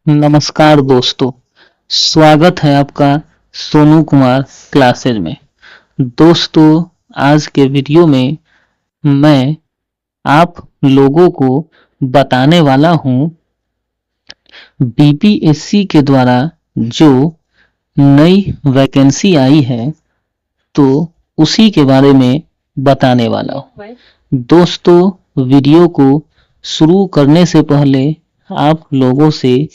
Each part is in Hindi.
नमस्कार दोस्तों, स्वागत है आपका सोनू कुमार क्लासेज में। दोस्तों, आज के वीडियो में मैं आप लोगों को बताने वाला हूं बीपीएससी के द्वारा जो नई वैकेंसी आई है तो उसी के बारे में बताने वाला हूं। दोस्तों, वीडियो को शुरू करने से पहले आप लोगों से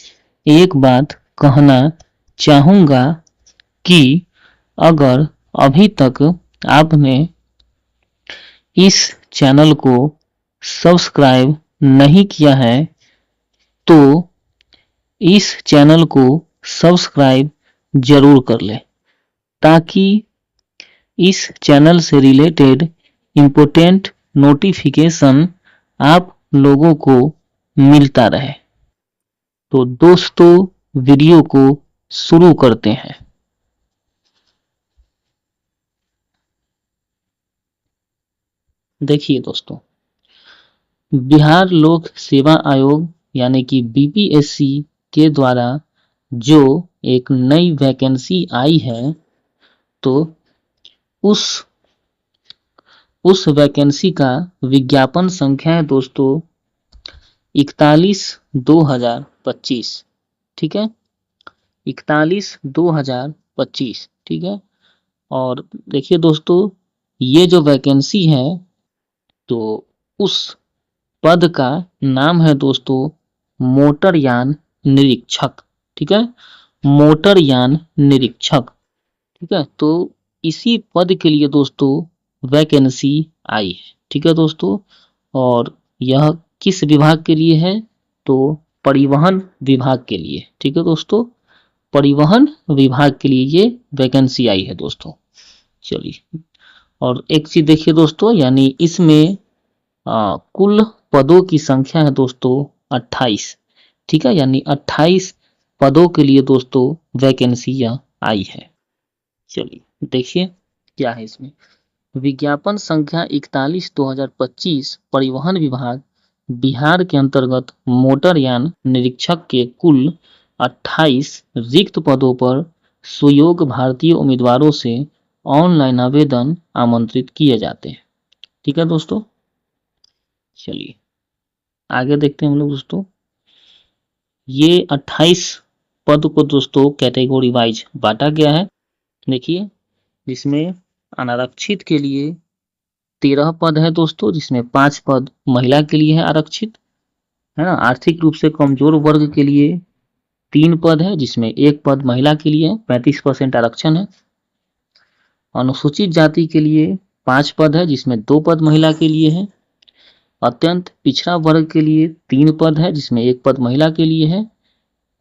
एक बात कहना चाहूँगा कि अगर अभी तक आपने इस चैनल को सब्सक्राइब नहीं किया है तो इस चैनल को सब्सक्राइब जरूर कर लें ताकि इस चैनल से रिलेटेड इम्पोर्टेंट नोटिफिकेशन आप लोगों को मिलता रहे। तो दोस्तों, वीडियो को शुरू करते हैं। देखिए दोस्तों, बिहार लोक सेवा आयोग यानी कि बीपीएससी के द्वारा जो एक नई वैकेंसी आई है तो उस वैकेंसी का विज्ञापन संख्या है दोस्तों 41/2025। ठीक है, 41/2025। ठीक है, और देखिए दोस्तों, ये जो वैकेंसी है तो उस पद का नाम है दोस्तों मोटरयान निरीक्षक। ठीक है, मोटरयान निरीक्षक। ठीक है, तो इसी पद के लिए दोस्तों वैकेंसी आई है। ठीक है दोस्तों, और यह किस विभाग के लिए है तो परिवहन विभाग के लिए। ठीक है दोस्तों, परिवहन विभाग के लिए ये वैकेंसी आई है दोस्तों। चलिए, और एक चीज देखिए दोस्तों, यानी इसमें कुल पदों की संख्या है दोस्तों 28। ठीक है, यानी 28 पदों के लिए दोस्तों वैकेंसी यह आई है। चलिए देखिए क्या है इसमें। विज्ञापन संख्या 41/2025 परिवहन विभाग बिहार के अंतर्गत मोटरयान निरीक्षक के कुल 28 रिक्त पदों पर सुयोग्य भारतीय उम्मीदवारों से ऑनलाइन आवेदन आमंत्रित किए जाते हैं। ठीक है दोस्तों, चलिए आगे देखते हैं हम लोग। दोस्तों, ये 28 पद को दोस्तों कैटेगरी वाइज बांटा गया है। देखिए, जिसमें अनारक्षित के लिए 13 पद है दोस्तों, जिसमें 5 पद महिला के लिए है आरक्षित, है ना। आर्थिक रूप से कमजोर वर्ग के लिए 3 पद है, जिसमें 1 पद महिला के लिए 35% आरक्षण है। अनुसूचित जाति के लिए 5 पद है, जिसमें 2 पद महिला के लिए है। अत्यंत पिछड़ा वर्ग के लिए 3 पद है, जिसमें 1 पद महिला के लिए है।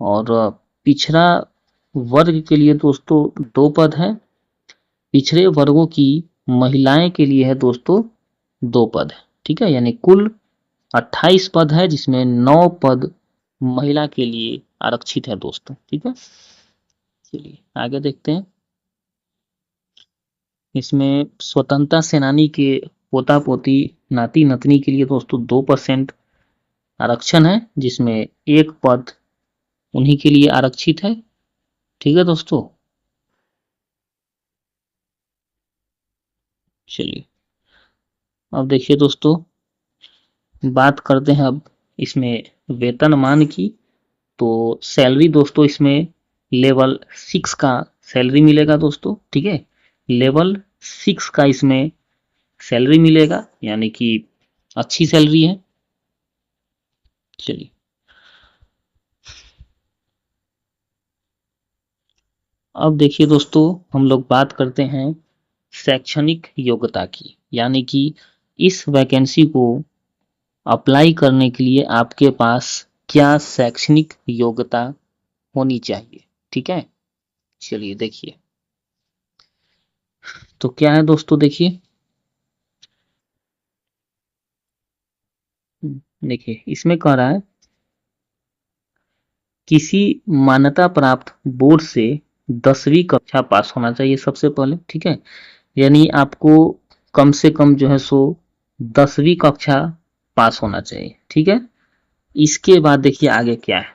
और पिछड़ा वर्ग के लिए दोस्तों 2 पद है। पिछड़े वर्गों की महिलाएं के लिए है दोस्तों 2 पद है। ठीक है, यानी कुल 28 पद है, जिसमें 9 पद महिला के लिए आरक्षित है दोस्तों। ठीक है, चलिए आगे देखते हैं। इसमें स्वतंत्रता सेनानी के पोता पोती नाती नतनी के लिए दोस्तों 2% आरक्षण है, जिसमें 1 पद उन्हीं के लिए आरक्षित है। ठीक है दोस्तों, चलिए अब देखिए दोस्तों, बात करते हैं अब इसमें वेतनमान की। तो सैलरी दोस्तों इसमें लेवल 6 का सैलरी मिलेगा दोस्तों। ठीक है, लेवल 6 का इसमें सैलरी मिलेगा, यानी कि अच्छी सैलरी है। चलिए अब देखिए दोस्तों, हम लोग बात करते हैं शैक्षणिक योग्यता की, यानी कि इस वैकेंसी को अप्लाई करने के लिए आपके पास क्या शैक्षणिक योग्यता होनी चाहिए। ठीक है, चलिए देखिए, तो क्या है दोस्तों। देखिए इसमें कह रहा है किसी मान्यता प्राप्त बोर्ड से 10वीं कक्षा पास होना चाहिए सबसे पहले। ठीक है, यानी आपको कम से कम जो है सो 10वीं कक्षा पास होना चाहिए। ठीक है, इसके बाद देखिए आगे क्या है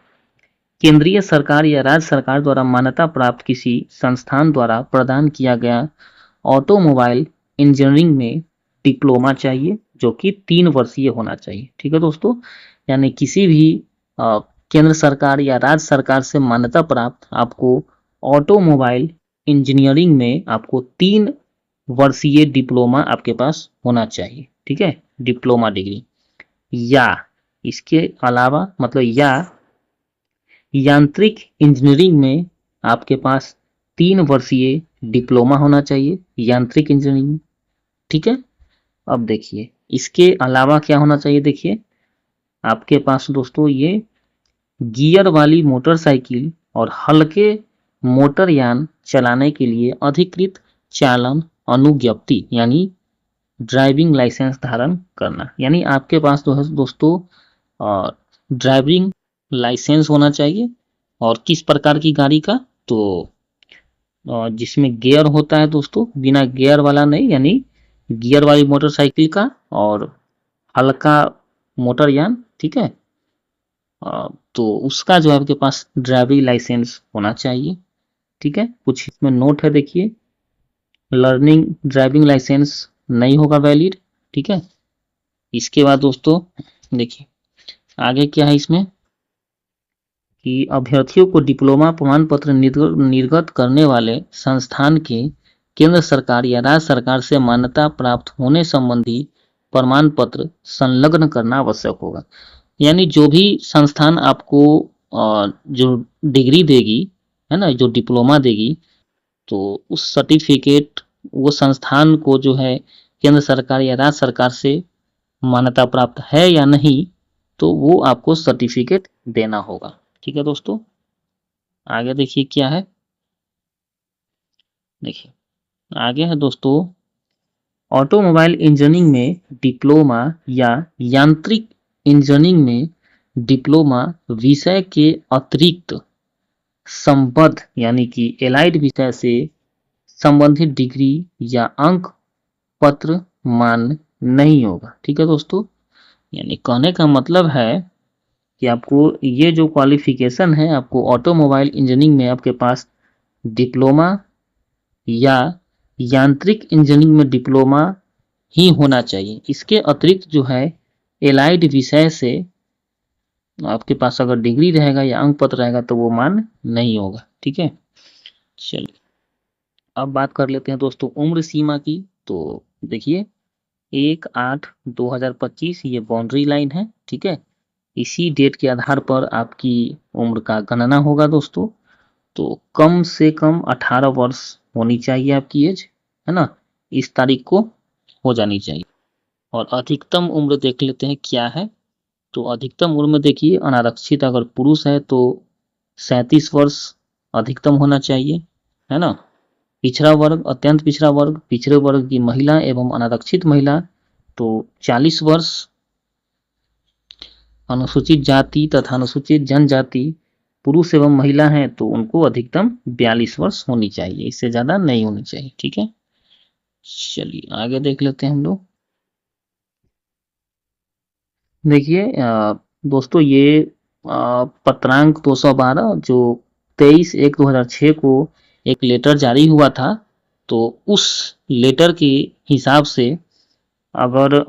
केंद्रीय सरकार या राज्य सरकार द्वारा मान्यता प्राप्त किसी संस्थान द्वारा प्रदान किया गया ऑटोमोबाइल इंजीनियरिंग में डिप्लोमा चाहिए, जो कि 3 वर्षीय होना चाहिए। ठीक है दोस्तों, यानी किसी भी केंद्र सरकार या राज्य सरकार से मान्यता प्राप्त आपको ऑटोमोबाइल इंजीनियरिंग में आपको 3 वर्षीय डिप्लोमा आपके पास होना चाहिए। ठीक है, डिप्लोमा डिग्री, या इसके अलावा मतलब या यांत्रिक इंजीनियरिंग में आपके पास 3 वर्षीय डिप्लोमा होना चाहिए यांत्रिक इंजीनियरिंग में। ठीक है, अब देखिए इसके अलावा क्या होना चाहिए। देखिए आपके पास दोस्तों ये गियर वाली मोटरसाइकिल और हल्के मोटरयान चलाने के लिए अधिकृत चालन अनुज्ञप्ति यानी ड्राइविंग लाइसेंस धारण करना, यानी आपके पास जो है दोस्तों ड्राइविंग लाइसेंस होना चाहिए। और किस प्रकार की गाड़ी का, तो जिसमें गियर होता है दोस्तों, बिना गियर वाला नहीं, यानी गियर वाली मोटरसाइकिल का और हल्का मोटरयान। ठीक है, तो उसका जो है आपके पास ड्राइविंग लाइसेंस होना चाहिए। ठीक है, कुछ इसमें नोट है देखिए, लर्निंग ड्राइविंग लाइसेंस नहीं होगा वैलिड। ठीक है, इसके बाद दोस्तों देखिए आगे क्या है इसमें कि अभ्यर्थियों को डिप्लोमा प्रमाण पत्र निर्गत करने वाले संस्थान के केंद्र सरकार या राज्य सरकार से मान्यता प्राप्त होने संबंधी प्रमाण पत्र संलग्न करना आवश्यक होगा। यानी जो भी संस्थान आपको जो डिग्री देगी, है ना, जो डिप्लोमा देगी, तो उस सर्टिफिकेट वो संस्थान को जो है केंद्र सरकार या राज्य सरकार से मान्यता प्राप्त है या नहीं, तो वो आपको सर्टिफिकेट देना होगा। ठीक है दोस्तों, आगे देखिए क्या है। देखिए आगे है दोस्तों, ऑटोमोबाइल इंजीनियरिंग में डिप्लोमा या यांत्रिक इंजीनियरिंग में डिप्लोमा विषय के अतिरिक्त संबद्ध यानी कि एलाइड विषय से संबंधित डिग्री या अंक पत्र मान्य नहीं होगा। ठीक है दोस्तों, यानी कहने का मतलब है कि आपको ये जो क्वालिफिकेशन है, आपको ऑटोमोबाइल इंजीनियरिंग में आपके पास डिप्लोमा या यांत्रिक इंजीनियरिंग में डिप्लोमा ही होना चाहिए। इसके अतिरिक्त जो है एलाइड विषय से आपके पास अगर डिग्री रहेगा या अंक पत्र रहेगा तो वो मान्य नहीं होगा। ठीक है, चलिए अब बात कर लेते हैं दोस्तों उम्र सीमा की। तो देखिए 1/8/2025 ये बाउंड्री लाइन है। ठीक है, इसी डेट के आधार पर आपकी उम्र का गणना होगा दोस्तों। तो कम से कम 18 वर्ष होनी चाहिए आपकी एज, है ना, इस तारीख को हो जानी चाहिए। और अधिकतम उम्र देख लेते हैं क्या है। तो अधिकतम उम्र में देखिए अनारक्षित अगर पुरुष है तो 37 वर्ष अधिकतम होना चाहिए, है ना। पिछड़ा वर्ग, अत्यंत पिछड़ा वर्ग, पिछड़े वर्ग की महिला एवं अनारक्षित महिला तो 40 वर्ष, अनुसूचित जाति तथा अनुसूचित जनजाति पुरुष एवं महिला हैं तो उनको अधिकतम 42 वर्ष होनी चाहिए, इससे ज्यादा नहीं होनी चाहिए। ठीक है, चलिए आगे देख लेते हैं हम लोग। देखिए दोस्तों ये पत्रांक 212 जो 23/1/2006 को एक लेटर जारी हुआ था, तो उस लेटर के हिसाब से अगर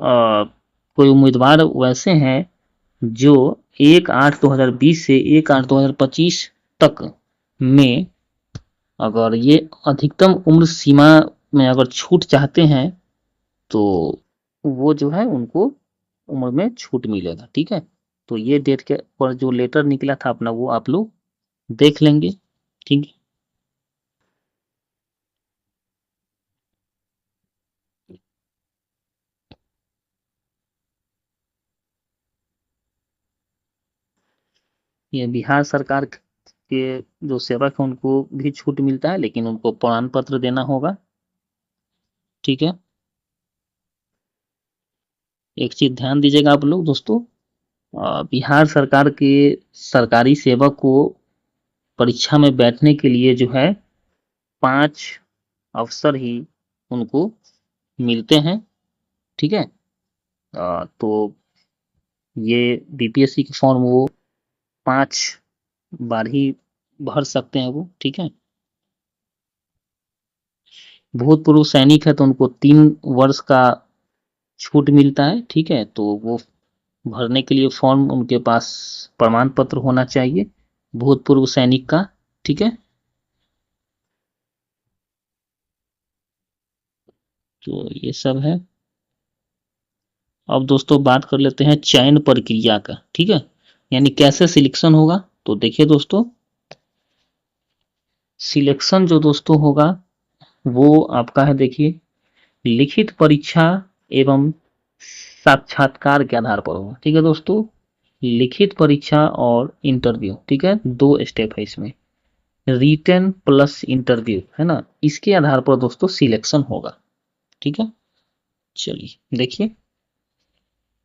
कोई उम्मीदवार वैसे हैं जो 1/8/2020 से 1/8/2025 तक में अगर ये अधिकतम उम्र सीमा में अगर छूट चाहते हैं तो वो जो है उनको उम्र में छूट मिलेगा। ठीक है, तो ये डेट के पर जो लेटर निकला था अपना वो आप लोग देख लेंगे। ठीक है, ये बिहार सरकार के जो सेवक हैं उनको भी छूट मिलता है, लेकिन उनको प्रमाण पत्र देना होगा। ठीक है, एक चीज ध्यान दीजिएगा आप लोग दोस्तों, बिहार सरकार के सरकारी सेवक को परीक्षा में बैठने के लिए जो है 5 अवसर ही उनको मिलते हैं। ठीक है, तो ये बीपीएससी के फॉर्म वो 5 बार ही भर सकते हैं वो, ठीक है। भूतपूर्व सैनिक है तो उनको 3 वर्ष का छूट मिलता है, ठीक है। तो वो भरने के लिए फॉर्म उनके पास प्रमाण पत्र होना चाहिए भूतपूर्व सैनिक का, ठीक है। तो ये सब है। अब दोस्तों बात कर लेते हैं चयन प्रक्रिया का, ठीक है, यानी कैसे सिलेक्शन होगा। तो देखिए दोस्तों, सिलेक्शन जो दोस्तों होगा वो आपका है, देखिए, लिखित परीक्षा एवं साक्षात्कार के आधार पर होगा, ठीक है दोस्तों। लिखित परीक्षा और इंटरव्यू, ठीक है, 2 स्टेप है इसमें, रिटन प्लस इंटरव्यू, है ना, इसके आधार पर दोस्तों सिलेक्शन होगा, ठीक है। चलिए देखिए,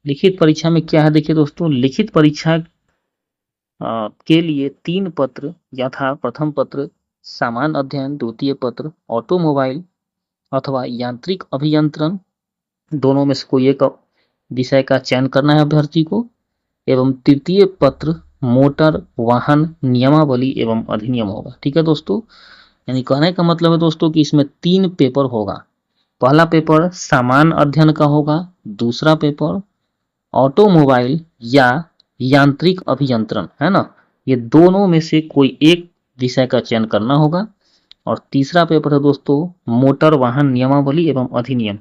लिखित परीक्षा में क्या है, देखिए दोस्तों, लिखित परीक्षा के लिए 3 पत्र यथा प्रथम पत्र सामान्य अध्ययन, द्वितीय पत्र ऑटोमोबाइल अथवा यांत्रिक अभियंत्रण, दोनों में से कोई एक विषय का चयन करना है अभ्यर्थी को, एवं तृतीय पत्र मोटर वाहन नियमावली एवं अधिनियम होगा, ठीक है दोस्तों। यानी कहने का मतलब है दोस्तों कि इसमें 3 पेपर होगा। पहला पेपर सामान्य अध्ययन का होगा, दूसरा पेपर ऑटोमोबाइल या यांत्रिक अभियंत्रण, है ना, ये दोनों में से कोई एक विषय का चयन करना होगा, और तीसरा पेपर है दोस्तों मोटर वाहन नियमावली एवं अधिनियम।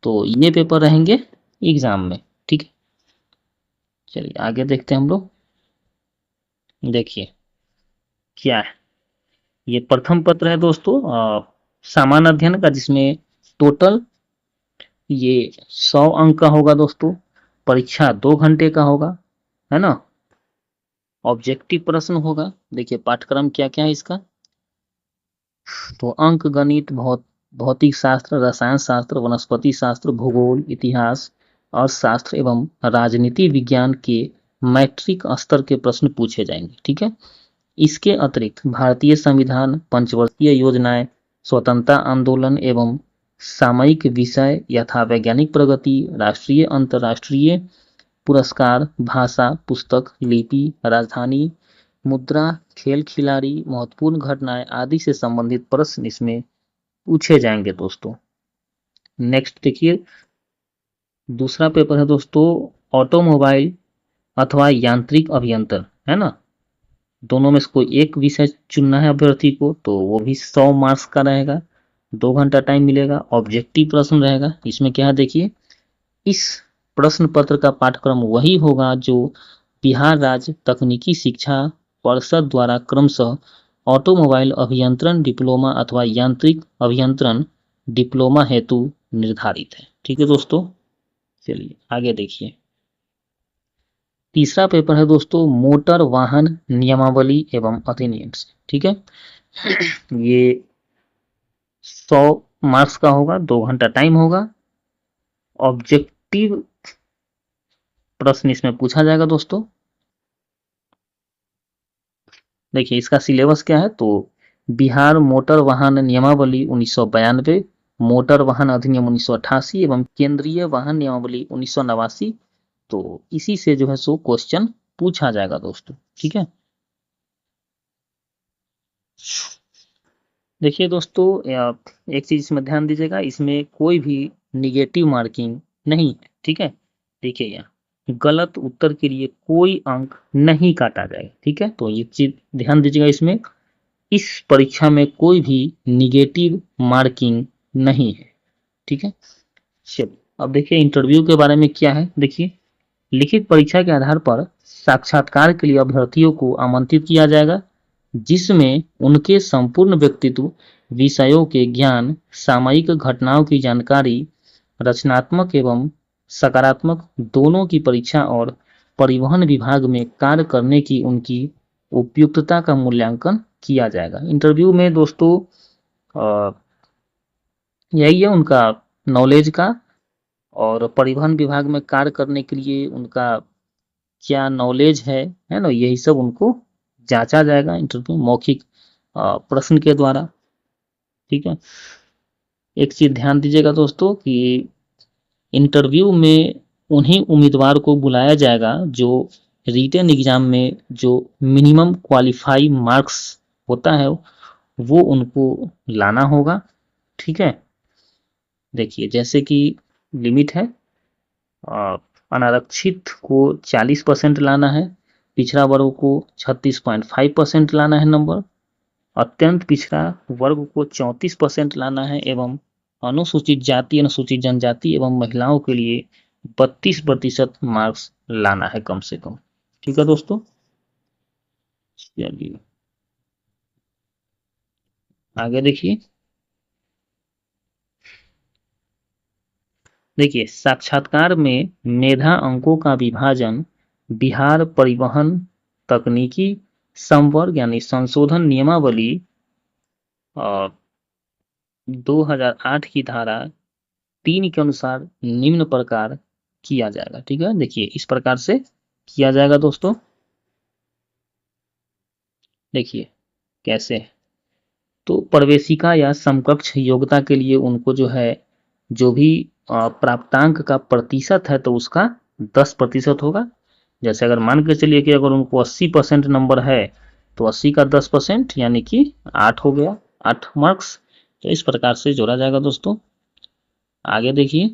तो ये पेपर रहेंगे एग्जाम में, ठीक है। चलिए आगे देखते हैं हम लोग। देखिए क्या है, ये प्रथम पत्र है दोस्तों सामान्य अध्ययन का, जिसमें टोटल ये 100 अंक का होगा दोस्तों। परीक्षा 2 घंटे का होगा, है ना। ऑब्जेक्टिव प्रश्न होगा। देखिए पाठ्यक्रम क्या क्या है इसका, तो अंक गणित, भौतिक शास्त्र, रसायन शास्त्र, वनस्पति शास्त्र, भूगोल, इतिहास, अर्थशास्त्र एवं राजनीति विज्ञान के मैट्रिक स्तर के प्रश्न पूछे जाएंगे, ठीक है। इसके अतिरिक्त भारतीय संविधान, पंचवर्षीय योजनाएं, स्वतंत्रता आंदोलन एवं सामयिक विषय यथा वैज्ञानिक प्रगति, राष्ट्रीय अंतर्राष्ट्रीय पुरस्कार, भाषा, पुस्तक, लिपि, राजधानी, मुद्रा, खेल खिलाड़ी, महत्वपूर्ण घटनाएं आदि से संबंधित प्रश्न इसमें पूछे जाएंगे दोस्तों। नेक्स्ट देखिए, दूसरा पेपर है दोस्तों ऑटोमोबाइल अथवा यांत्रिक अभियंत्रण, है ना। दोनों में से कोई एक विषय चुनना है अभ्यर्थी को, तो वो भी 100 मार्क्स का रहेगा, 2 घंटा टाइम मिलेगा। ऑब्जेक्टिव प्रश्न रहेगा, इसमें क्या है देखिए, इस प्रश्न पत्र का पाठ्यक्रम वही होगा जो बिहार राज्य तकनीकी शिक्षा परिषद द्वारा क्रमशः ऑटोमोबाइल अभियंत्रण डिप्लोमा अथवा यांत्रिक अभियंत्रण डिप्लोमा हेतु निर्धारित है, ठीक है दोस्तों। चलिए आगे देखिए, तीसरा पेपर है दोस्तों मोटर वाहन नियमावली एवं अधिनियम से, ठीक है। ये 100 मार्क्स का होगा, 2 घंटा टाइम होगा। ऑब्जेक्टिव प्रश्न इसमें पूछा जाएगा दोस्तों। देखिए इसका सिलेबस क्या है, तो बिहार मोटर वाहन नियमावली 1992, मोटर वाहन अधिनियम 1988 एवं केंद्रीय वाहन नियमावली 1989। तो इसी से जो है सो क्वेश्चन पूछा जाएगा दोस्तों, ठीक है। देखिए दोस्तों, एक चीज इसमें ध्यान दीजिएगा, इसमें कोई भी निगेटिव मार्किंग नहीं है, ठीक है। देखिए यहाँ गलत उत्तर के लिए कोई अंक नहीं काटा जाएगा, ठीक है। तो ये चीज ध्यान दीजिएगा, इसमें इस परीक्षा में कोई भी निगेटिव मार्किंग नहीं है, ठीक है। चलिए अब देखिए इंटरव्यू के बारे में क्या है। देखिए लिखित परीक्षा के आधार पर साक्षात्कार के लिए अभ्यर्थियों को आमंत्रित किया जाएगा, जिसमें उनके संपूर्ण व्यक्तित्व, विषयों के ज्ञान, सामयिक घटनाओं की जानकारी, रचनात्मक एवं सकारात्मक दोनों की परीक्षा और परिवहन विभाग में कार्य करने की उनकी उपयुक्तता का मूल्यांकन किया जाएगा। इंटरव्यू में दोस्तों यही है उनका नॉलेज का, और परिवहन विभाग में कार्य करने के लिए उनका क्या नॉलेज है ना, यही सब उनको जांचा जाएगा इंटरव्यू मौखिक प्रश्न के द्वारा, ठीक है। एक चीज ध्यान दीजिएगा दोस्तों कि इंटरव्यू में उन्हीं उम्मीदवार को बुलाया जाएगा जो रिटन एग्जाम में जो मिनिमम क्वालिफाई मार्क्स होता है वो उनको लाना होगा। ठीक है, देखिए जैसे कि लिमिट है, अनारक्षित को 40% लाना है, पिछड़ा वर्ग को 36.5% लाना है नंबर, अत्यंत पिछड़ा वर्ग को 34% लाना है, एवं अनुसूचित जाति, अनुसूचित जनजाति एवं महिलाओं के लिए 32% मार्क्स लाना है कम से कम। ठीक है दोस्तों, चलिए आगे देखिए। देखिए साक्षात्कार में मेधा अंकों का विभाजन बिहार परिवहन तकनीकी संवर्ग यानी संशोधन नियमावली 2008 की धारा 3 के अनुसार निम्न प्रकार किया जाएगा। ठीक है, देखिए इस प्रकार से किया जाएगा दोस्तों। देखिए कैसे, तो प्रवेशिका या समकक्ष योग्यता के लिए उनको जो है, जो भी प्राप्तांक का प्रतिशत है तो उसका 10% होगा। जैसे अगर मान के चलिए कि अगर उनको 80% नंबर है तो 80 का 10% यानी कि 8 हो गया, 8 मार्क्स। तो इस प्रकार से जोड़ा जाएगा दोस्तों। आगे देखिए,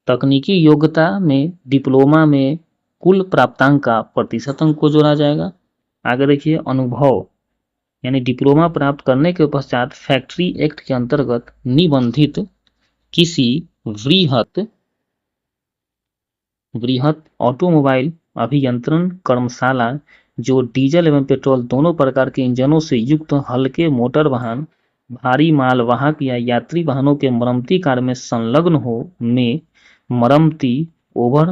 तकनीकी योग्यता में डिप्लोमा में कुल प्राप्तांक का प्रतिशत अंक को जोड़ा जाएगा। आगे देखिए, अनुभव यानी डिप्लोमा प्राप्त करने के पश्चात फैक्ट्री एक्ट के अंतर्गत निबंधित किसी वृहत वृहत ऑटोमोबाइल अभियंत्रण कर्मशाला जो डीजल एवं पेट्रोल दोनों प्रकार के इंजनों से युक्त हल्के मोटर वाहन, भारी माल वाहक या यात्री वाहनों के मरम्मती कार्य में संलग्न हो में मरम्मती, ओवर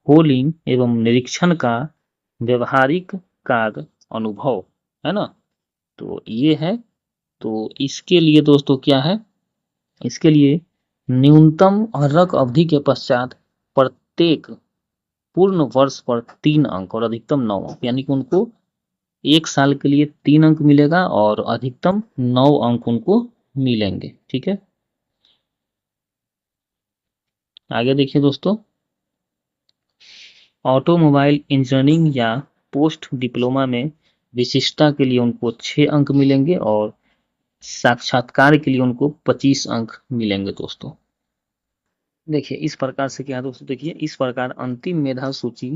होलिंग एवं निरीक्षण का व्यवहारिक कार्य अनुभव है ना। तो ये है, तो इसके लिए दोस्तों क्या है, इसके लिए न्यूनतम अर्हक अवधि के पश्चात प्रत्येक पूर्ण वर्ष पर 3 अंक और अधिकतम 9 अंक, यानी कि उनको 1 साल के लिए 3 अंक मिलेगा और अधिकतम 9 अंक उनको मिलेंगे। ठीक है, आगे देखिए दोस्तों, ऑटोमोबाइल इंजीनियरिंग या पोस्ट डिप्लोमा में विशिष्टता के लिए उनको 6 अंक मिलेंगे और साक्षात्कार के लिए उनको 25 अंक मिलेंगे दोस्तों। देखिए इस प्रकार से क्या दोस्तों, देखिए इस प्रकार अंतिम मेधा सूची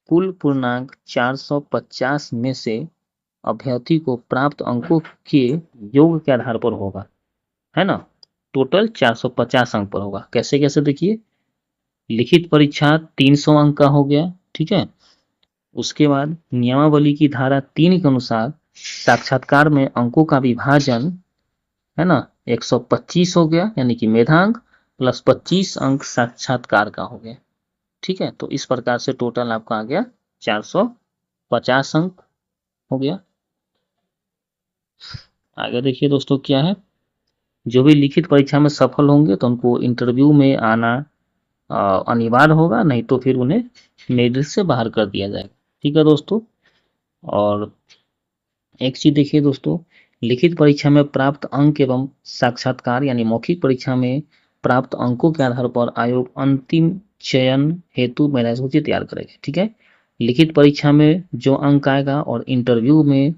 कुल पूर्णांक 450 में से अभ्यर्थी को प्राप्त अंकों के योग के आधार पर होगा, है ना। टोटल 450 अंक पर होगा। कैसे कैसे, देखिए लिखित परीक्षा 300 अंक का हो गया। ठीक है, उसके बाद नियमावली की धारा 3 के अनुसार साक्षात्कार में अंकों का विभाजन है ना 125 हो गया, यानी कि मेधांक प्लस 25 अंक साक्षात्कार का हो गया। ठीक है, तो इस प्रकार से टोटल आपका आ गया 450 अंक हो गया। आगे देखिए दोस्तों क्या है, जो भी लिखित परीक्षा में सफल होंगे तो उनको इंटरव्यू में आना अनिवार्य होगा, नहीं तो फिर उन्हें मेरिट से बाहर कर दिया जाएगा। ठीक है दोस्तों, और एक चीज देखिए दोस्तों, लिखित परीक्षा में प्राप्त अंक एवं साक्षात्कार यानी मौखिक परीक्षा में प्राप्त अंकों के आधार पर आयोग अंतिम चयन हेतु मेधा सूची तैयार करेगा। ठीक है, लिखित परीक्षा में जो अंक आएगा और इंटरव्यू में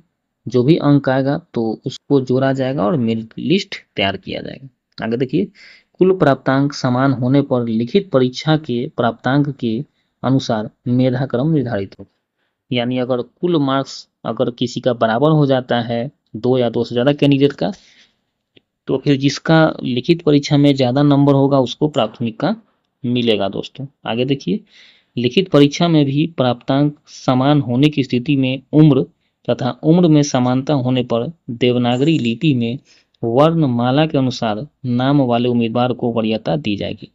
जो भी अंक आएगा तो उसको जोड़ा जाएगा और मेरिट लिस्ट तैयार किया जाएगा। आगे देखिए, कुल प्राप्तांक समान होने पर लिखित परीक्षा के प्राप्तांक के अनुसार मेधा क्रम निर्धारित होगा। यानी अगर कुल मार्क्स अगर किसी का बराबर हो जाता है 2 या 2 से ज़्यादा कैंडिडेट का, तो फिर जिसका लिखित परीक्षा में ज़्यादा नंबर होगा उसको प्राथमिकता मिलेगा दोस्तों। आगे देखिए, लिखित परीक्षा में भी प्राप्तांक समान होने की स्थिति में उम्र तथा उम्र में समानता होने पर देवनागरी लिपि में वर्णमाला के अनुसार नाम वाले उम्मीदवार को वरीयता दी जाएगी।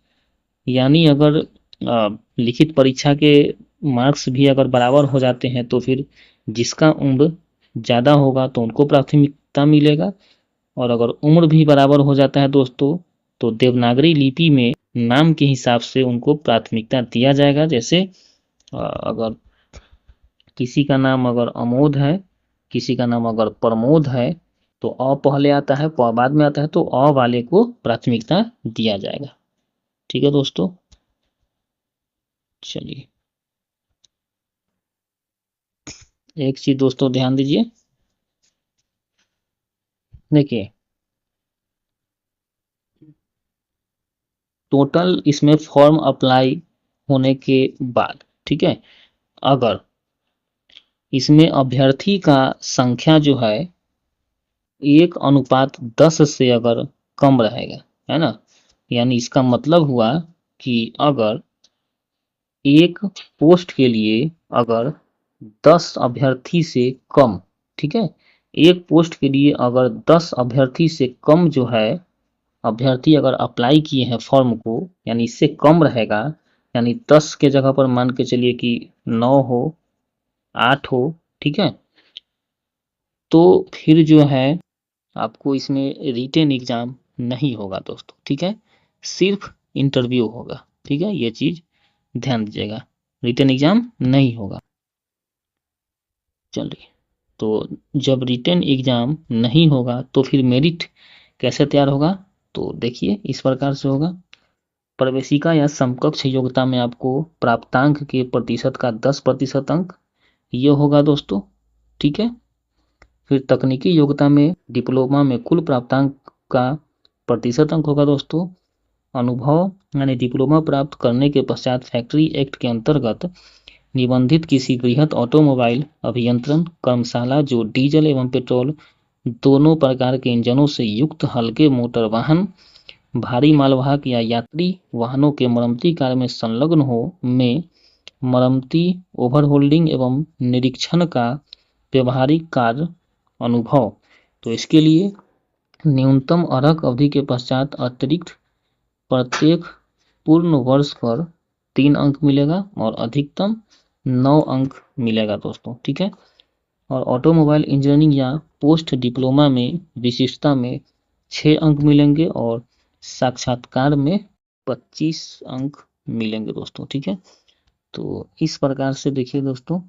यानी अगर लिखित परीक्षा के मार्क्स भी अगर बराबर हो जाते हैं तो फिर जिसका उम्र ज़्यादा होगा तो उनको प्राथमिकता मिलेगा, और अगर उम्र भी बराबर हो जाता है दोस्तों तो देवनागरी लिपि में नाम के हिसाब से उनको प्राथमिकता दिया जाएगा। जैसे अगर किसी का नाम अगर अमोद है, किसी का नाम अगर प्रमोद है तो अ पहले आता है, प बाद में आता है, तो अ वाले को प्राथमिकता दिया जाएगा। ठीक है दोस्तों, चलिए एक चीज दोस्तों ध्यान दीजिए, देखिए टोटल इसमें फॉर्म अप्लाई होने के बाद, ठीक है, अगर इसमें अभ्यर्थी का संख्या जो है 1:10 से अगर कम रहेगा, है ना, यानी इसका मतलब हुआ कि अगर एक पोस्ट के लिए अगर 10 अभ्यर्थी से कम, ठीक है, एक पोस्ट के लिए अगर 10 अभ्यर्थी से कम जो है अभ्यर्थी अगर अप्लाई किए हैं फॉर्म को, यानी इससे कम रहेगा, यानी 10 के जगह पर मान के चलिए कि 9 हो, 8 हो, ठीक है, तो फिर जो है आपको इसमें रिटेन एग्जाम नहीं होगा दोस्तों, ठीक है, सिर्फ इंटरव्यू होगा, ठीक है, ये चीज ध्यान दीजिएगा, रिटेन एग्जाम नहीं होगा। चलिए, तो जब रिटेन एग्जाम नहीं होगा तो फिर मेरिट कैसे तैयार होगा, तो देखिए इस प्रकार से होगा। प्रवेशिका या समकक्ष योग्यता में आपको प्राप्तांक के प्रतिशत का 10% अंक ये होगा दोस्तों, ठीक है। फिर तकनीकी योग्यता में डिप्लोमा में कुल प्राप्तांक का प्रतिशत अंक होगा दोस्तों। अनुभव यानी डिप्लोमा प्राप्त करने के पश्चात फैक्ट्री एक्ट के अंतर्गत निबंधित किसी बृहत ऑटोमोबाइल अभियंत्रण कर्मशाला जो डीजल एवं पेट्रोल दोनों प्रकार के इंजनों से युक्त हल्के मोटर वाहन भारी मालवाहक या यात्री वाहनों के मरम्मती कार्य में संलग्न हो में मरम्मती ओवरहोल्डिंग एवं निरीक्षण का व्यवहारिक कार्य अनुभव, तो इसके लिए न्यूनतम अर्हक अवधि के पश्चात अतिरिक्त प्रत्येक पूर्ण वर्ष पर 3 अंक मिलेगा और अधिकतम 9 अंक मिलेगा दोस्तों, ठीक है। और ऑटोमोबाइल इंजीनियरिंग या पोस्ट डिप्लोमा में विशिष्टता में 6 अंक मिलेंगे और साक्षात्कार में 25 अंक मिलेंगे दोस्तों, ठीक है। तो इस प्रकार से देखिए दोस्तों,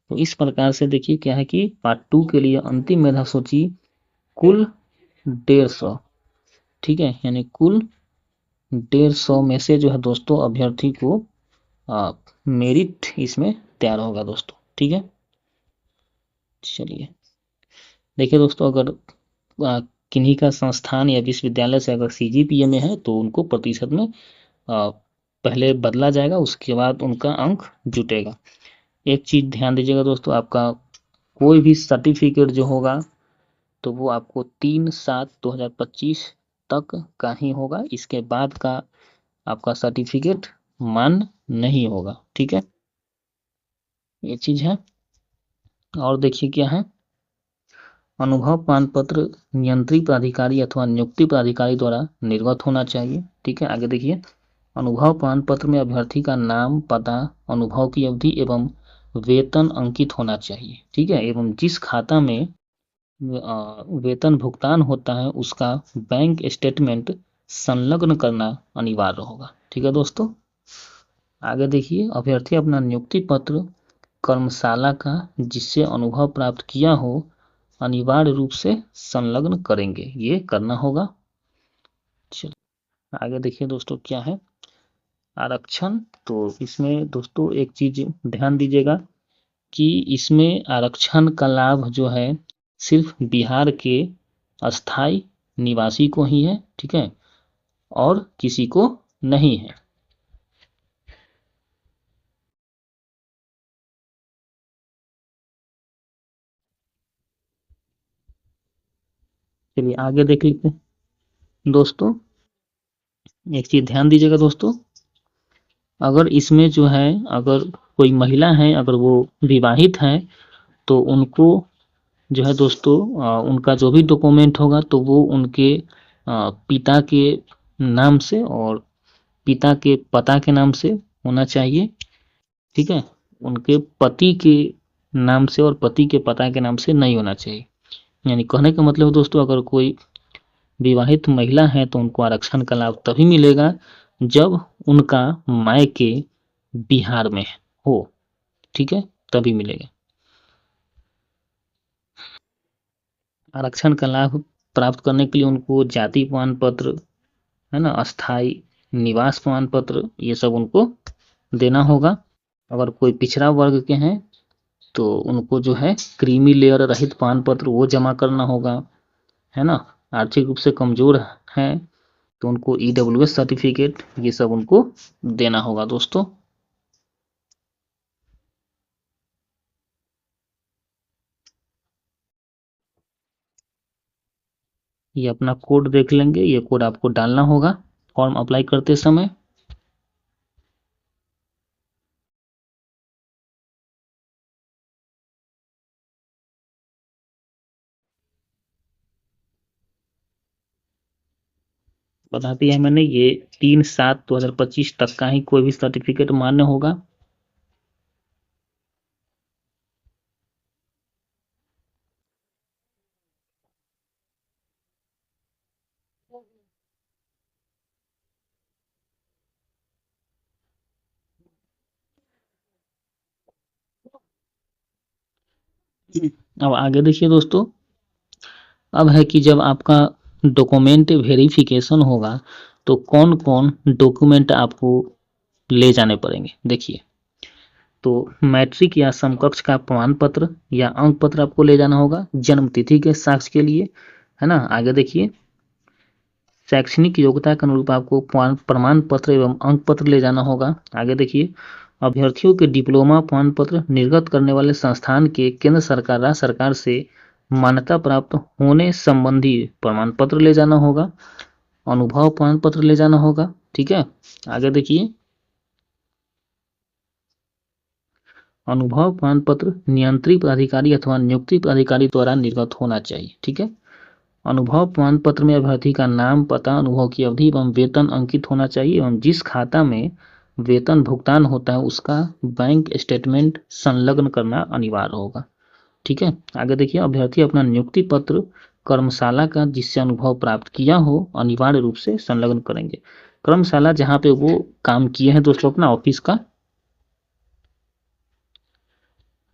तो इस प्रकार से देखिए क्या है कि पार्ट 2 के लिए अंतिम मेधा सूची कुल 150, ठीक है, यानी कुल 150 में से जो है दोस्तों अभ्यर्थी को मेरिट इसमें तैयार होगा दोस्तों, ठीक है। चलिए देखिए दोस्तों, अगर किन्हीं का संस्थान या विश्वविद्यालय से अगर सीजीपीए में है तो उनको प्रतिशत में पहले बदला जाएगा, उसके बाद उनका अंक जुटेगा। एक चीज ध्यान दीजिएगा दोस्तों, आपका कोई भी सर्टिफिकेट जो होगा तो वो आपको 3/7/2025 तक का ही होगा, इसके बाद का आपका सर्टिफिकेट मान्य नहीं होगा, ठीक है, ये चीज है। और देखिए क्या है, अनुभव प्रमाण पत्र नियंत्री प्राधिकारी अथवा नियुक्ति प्राधिकारी द्वारा निर्गत होना चाहिए, ठीक है। आगे देखिए, अनुभव प्रमाण पत्र में अभ्यर्थी का नाम, पता, अनुभव की अवधि एवं वेतन अंकित होना चाहिए, ठीक है, एवं जिस खाता में वेतन भुगतान होता है उसका बैंक स्टेटमेंट संलग्न करना अनिवार्य होगा, ठीक है दोस्तों। आगे देखिए, अभ्यर्थी अपना नियुक्ति पत्र कर्मशाला का जिससे अनुभव प्राप्त किया हो अनिवार्य रूप से संलग्न करेंगे, ये करना होगा। चलिए आगे देखिए दोस्तों क्या है, आरक्षण। तो इसमें दोस्तों एक चीज ध्यान दीजिएगा कि इसमें आरक्षण का लाभ जो है सिर्फ बिहार के अस्थाई निवासी को ही है, ठीक है, और किसी को नहीं है। चलिए आगे देख लेते हैं दोस्तों, एक चीज ध्यान दीजिएगा दोस्तों, अगर इसमें जो है अगर कोई महिला है अगर वो विवाहित है तो उनको जो है दोस्तों उनका जो भी डॉक्यूमेंट होगा तो वो उनके पिता के नाम से और पिता के पता के नाम से होना चाहिए, ठीक है, उनके पति के नाम से और पति के पता के नाम से नहीं होना चाहिए। यानी कहने का मतलब दोस्तों, अगर कोई विवाहित महिला है तो उनको आरक्षण का लाभ तभी मिलेगा जब उनका मायके बिहार में हो, ठीक है, तभी मिलेगा। आरक्षण का लाभ प्राप्त करने के लिए उनको जाति प्रमाण पत्र, है ना, अस्थाई निवास प्रमाण पत्र, ये सब उनको देना होगा। अगर कोई पिछड़ा वर्ग के हैं तो उनको जो है क्रीमी लेयर रहित प्रमाण पत्र वो जमा करना होगा, है ना। आर्थिक रूप से कमजोर हैं तो उनको ईडब्ल्यूएस सर्टिफिकेट ये सब उनको देना होगा दोस्तों। ये अपना कोड देख लेंगे, ये कोड आपको डालना होगा फॉर्म अप्लाई करते समय। बता दिया है मैंने, ये 3/7/2025 तक का ही कोई भी सर्टिफिकेट मान्य होगा। अब आगे देखिए दोस्तों, अब है कि जब आपका डॉक्यूमेंट वेरिफिकेशन होगा तो कौन कौन डॉक्यूमेंट आपको ले जाने पड़ेंगे। देखिए, तो मैट्रिक या समकक्ष का प्रमाण पत्र या अंक पत्र आपको ले जाना होगा जन्म तिथि के साक्ष्य के लिए, है ना। आगे देखिए, शैक्षणिक योग्यता के अनुरूप आपको प्रमाण पत्र एवं अंक पत्र ले जाना होगा। आगे देखिए, अभ्यर्थियों के डिप्लोमा प्रमाण पत्र निर्गत करने वाले संस्थान के केंद्र सरकार राज्य सरकार से मान्यता प्राप्त होने संबंधी प्रमाण पत्र ले जाना होगा। अनुभव प्रमाण पत्र ले जाना होगा, ठीक है। आगे देखिए, अनुभव प्रमाण पत्र नियंत्री पदाधिकारी अथवा नियुक्ति पदाधिकारी द्वारा निर्गत होना चाहिए, ठीक है। अनुभव प्रमाण पत्र में अभ्यर्थी का नाम, पता, अनुभव की अवधि एवं वेतन अंकित होना चाहिए एवं जिस खाता में वेतन भुगतान होता है उसका बैंक स्टेटमेंट संलग्न करना अनिवार्य होगा, ठीक है। आगे देखिए, अभ्यर्थी अपना नियुक्ति पत्र कर्मशाला का जिससे अनुभव प्राप्त किया हो अनिवार्य रूप से संलग्न करेंगे। कर्मशाला जहाँ पे वो काम किए हैं दोस्तों अपना ऑफिस का।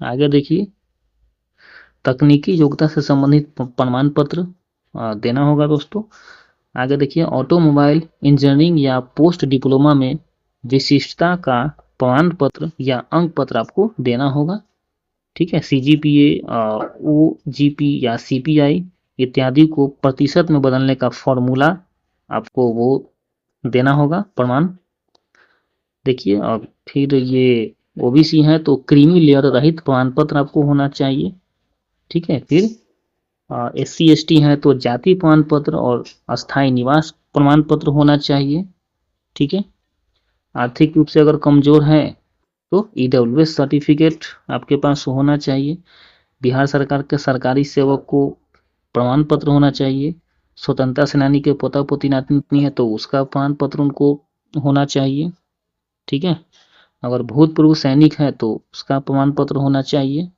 आगे देखिए, तकनीकी योग्यता से संबंधित प्रमाण पत्र देना होगा दोस्तों। आगे देखिए, ऑटोमोबाइल इंजीनियरिंग या पोस्ट डिप्लोमा में विशिष्टता का प्रमाण पत्र या अंक पत्र आपको देना होगा, ठीक है। सीजीपीए, ओजीपी या सीपीआई इत्यादि को प्रतिशत में बदलने का फॉर्मूला आपको वो देना होगा प्रमाण। देखिए, और फिर ये ओबीसी है तो क्रीमी लेयर रहित प्रमाण पत्र आपको होना चाहिए, ठीक है। फिर SC ST है तो जाति प्रमाण पत्र और अस्थायी निवास प्रमाण पत्र होना चाहिए, ठीक है। आर्थिक रूप से अगर कमजोर है तो ईडब्ल्यूएस सर्टिफिकेट आपके पास होना चाहिए। बिहार सरकार के सरकारी सेवक को प्रमाण पत्र होना चाहिए। स्वतंत्रता सेनानी के पोता पोती नाती नातनी है तो उसका प्रमाण पत्र उनको होना चाहिए, ठीक है। अगर भूतपूर्व सैनिक है तो उसका प्रमाण पत्र होना चाहिए,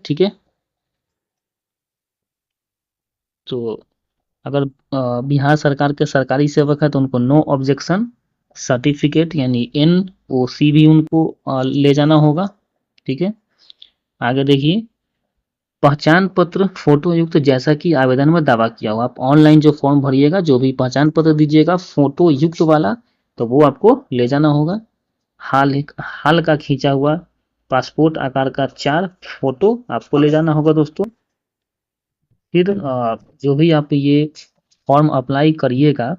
ठीक है। तो अगर बिहार सरकार के सरकारी सेवक है तो उनको नो ऑब्जेक्शन सर्टिफिकेट यानी NOC भी उनको ले जाना होगा, ठीक है। आगे देखिए, पहचान पत्र फोटो युक्त जैसा कि आवेदन में दावा किया हो। आप ऑनलाइन जो फॉर्म भरिएगा जो भी पहचान पत्र दीजिएगा फोटो युक्त वाला तो वो आपको ले जाना होगा। हाल का खींचा हुआ पासपोर्ट आकार का 4 फोटो आपको ले जाना होगा दोस्तों। फिर जो भी आप ये फॉर्म अप्लाई करिएगा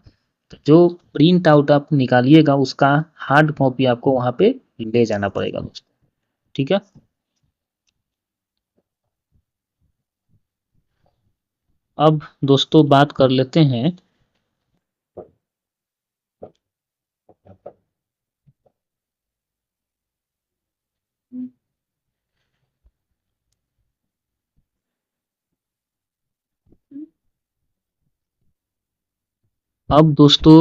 तो जो प्रिंट आउट आप निकालिएगा उसका हार्ड कॉपी आपको वहां पे ले जाना पड़ेगा दोस्तों, ठीक है। अब दोस्तों बात कर लेते हैं अब दोस्तों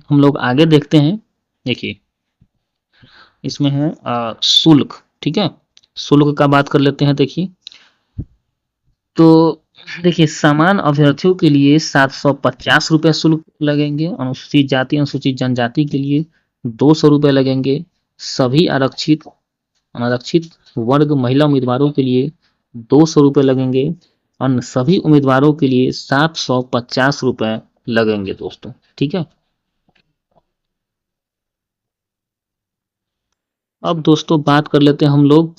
हम लोग आगे देखते हैं। देखिए, इसमें है शुल्क, ठीक है। शुल्क का बात कर लेते हैं। देखिए, तो देखिए, समान अभ्यर्थियों के लिए 750 रुपये शुल्क लगेंगे। अनुसूचित जाति अनुसूचित जनजाति के लिए 200 रुपये लगेंगे। सभी आरक्षित अनारक्षित वर्ग महिला उम्मीदवारों के लिए 200 रुपये लगेंगे। अन्य सभी उम्मीदवारों के लिए 750 रुपये लगेंगे दोस्तों, ठीक है। अब दोस्तों बात कर लेते हैं हम लोग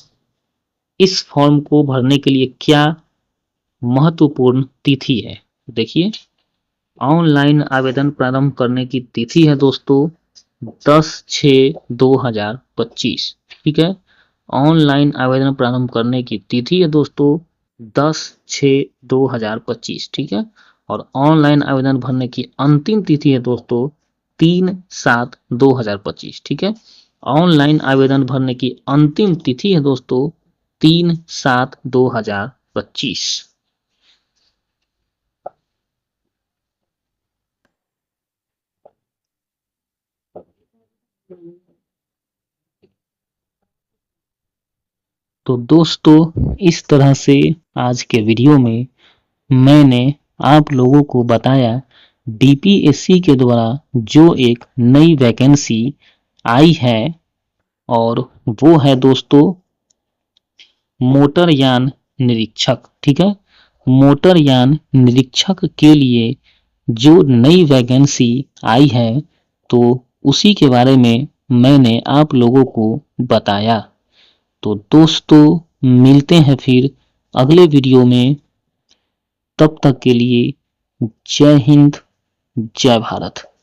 इस फॉर्म को भरने के लिए क्या महत्वपूर्ण तिथि है? देखिए, ऑनलाइन आवेदन प्रारंभ करने की तिथि है दोस्तों 10/6/2025। ठीक है, ऑनलाइन आवेदन प्रारंभ करने की तिथि है दोस्तों 10/6/2025। ठीक है, और ऑनलाइन आवेदन भरने की अंतिम तिथि है दोस्तों 3/7/2025। ठीक है, ऑनलाइन आवेदन भरने की अंतिम तिथि है दोस्तों 3/7/2025। तो दोस्तों, इस तरह से आज के वीडियो में मैंने आप लोगों को बताया डीपीएससी के द्वारा जो एक नई वैकेंसी आई है, और वो है दोस्तों मोटरयान निरीक्षक। ठीक है, मोटरयान निरीक्षक के लिए जो नई वैकेंसी आई है, तो उसी के बारे में मैंने आप लोगों को बताया। तो दोस्तों, मिलते हैं फिर अगले वीडियो में। तब तक के लिए जय हिंद, जय भारत।